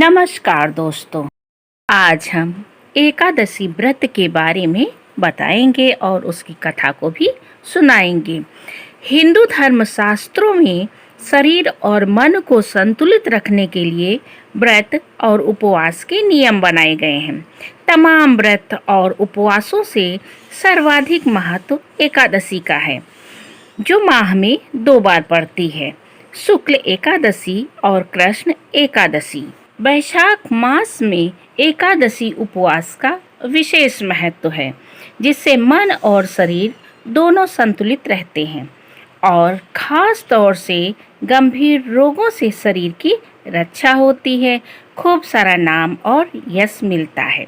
नमस्कार दोस्तों। आज हम एकादशी व्रत के बारे में बताएंगे और उसकी कथा को भी सुनाएंगे। हिंदू धर्म शास्त्रों में शरीर और मन को संतुलित रखने के लिए व्रत और उपवास के नियम बनाए गए हैं। तमाम व्रत और उपवासों से सर्वाधिक महत्व एकादशी का है, जो माह में 2 बार पड़ती है, शुक्ल एकादशी और कृष्ण एकादशी। वैशाख मास में एकादशी उपवास का विशेष महत्व है, जिससे मन और शरीर दोनों संतुलित रहते हैं और खास तौर से गंभीर रोगों से शरीर की रक्षा होती है। खूब सारा नाम और यश मिलता है।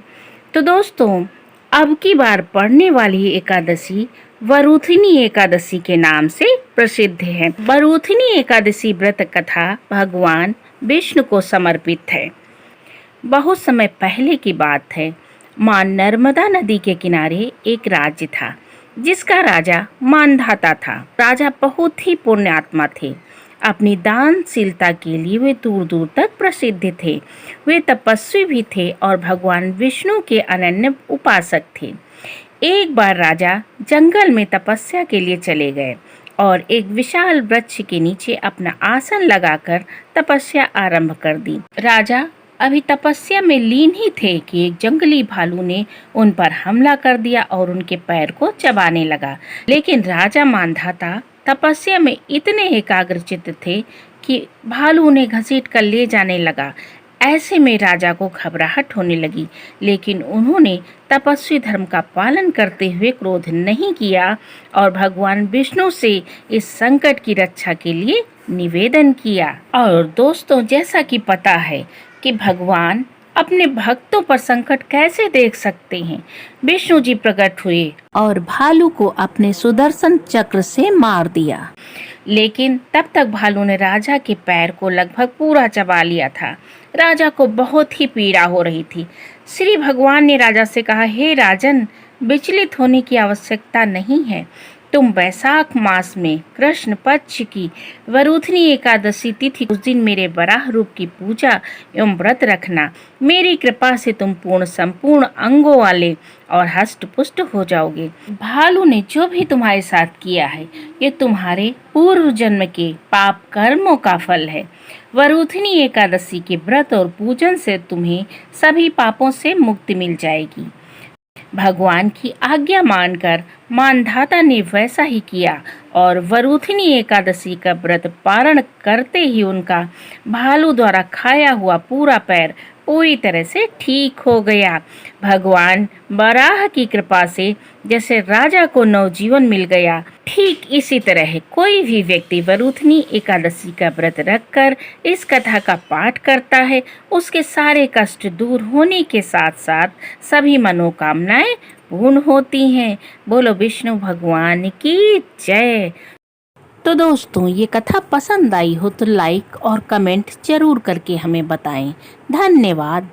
तो दोस्तों, अब की बार पढ़ने वाली एकादशी वरुथिनी एकादशी के नाम से प्रसिद्ध है। वरुथिनी एकादशी व्रत कथा भगवान विष्णु को समर्पित है। बहुत समय पहले की बात है। मां नर्मदा नदी के किनारे एक राज्य था, जिसका राजा मानधाता था। राजा बहुत ही पुण्यात्मा थे। अपनी दानशीलता के लिए वे दूर दूर तक प्रसिद्ध थे। वे तपस्वी भी थे और भगवान विष्णु के अनन्य उपासक थे। एक बार राजा जंगल में तपस्या के लिए चले गए और एक विशाल वृक्ष के नीचे अपना आसन लगाकर तपस्या आरंभ कर दी। राजा अभी तपस्या में लीन ही थे कि एक जंगली भालू ने उन पर हमला कर दिया और उनके पैर को चबाने लगा। लेकिन राजा मानधाता तपस्या में इतने एकाग्रचित्त थे कि भालू उन्हें घसीट कर ले जाने लगा। ऐसे में राजा को घबराहट होने लगी, लेकिन उन्होंने तपस्वी धर्म का पालन करते हुए क्रोध नहीं किया और भगवान विष्णु से इस संकट की रक्षा के लिए निवेदन किया। और दोस्तों, जैसा कि पता है कि भगवान अपने भक्तों पर संकट कैसे देख सकते हैं, विष्णु जी प्रकट हुए और भालू को अपने सुदर्शन चक्र से मार दिया। लेकिन तब तक भालू ने राजा के पैर को लगभग पूरा चबा लिया था। राजा को बहुत ही पीड़ा हो रही थी। श्री भगवान ने राजा से कहा, हे राजन, विचलित होने की आवश्यकता नहीं है। तुम वैशाख मास में कृष्ण पक्ष की वरुथिनी एकादशी तिथि उस दिन मेरे वराह रूप की पूजा एवं व्रत रखना। मेरी कृपा से तुम पूर्ण संपूर्ण अंगों वाले और हष्ट पुष्ट हो जाओगे। भालू ने जो भी तुम्हारे साथ किया है, ये तुम्हारे पूर्व जन्म के पाप कर्मों का फल है। वरुथिनी एकादशी के व्रत और पूजन से तुम्हें सभी पापों से मुक्ति मिल जाएगी। भगवान की आज्ञा मानकर मानधाता ने वैसा ही किया और वरुथिनी एकादशी का व्रत पारण करते ही उनका भालू द्वारा खाया हुआ पूरा पैर पूरी तरह से ठीक हो गया। भगवान वराह की कृपा से जैसे राजा को नवजीवन मिल गया, ठीक इसी तरह कोई भी व्यक्ति वरुथिनी एकादशी का व्रत रखकर इस कथा का पाठ करता है, उसके सारे कष्ट दूर होने के साथ साथ सभी मनोकामनाएं पूर्ण होती हैं। बोलो विष्णु भगवान की जय। तो दोस्तों, ये कथा पसंद आई हो तो लाइक और कमेंट जरूर करके हमें बताएं। धन्यवाद।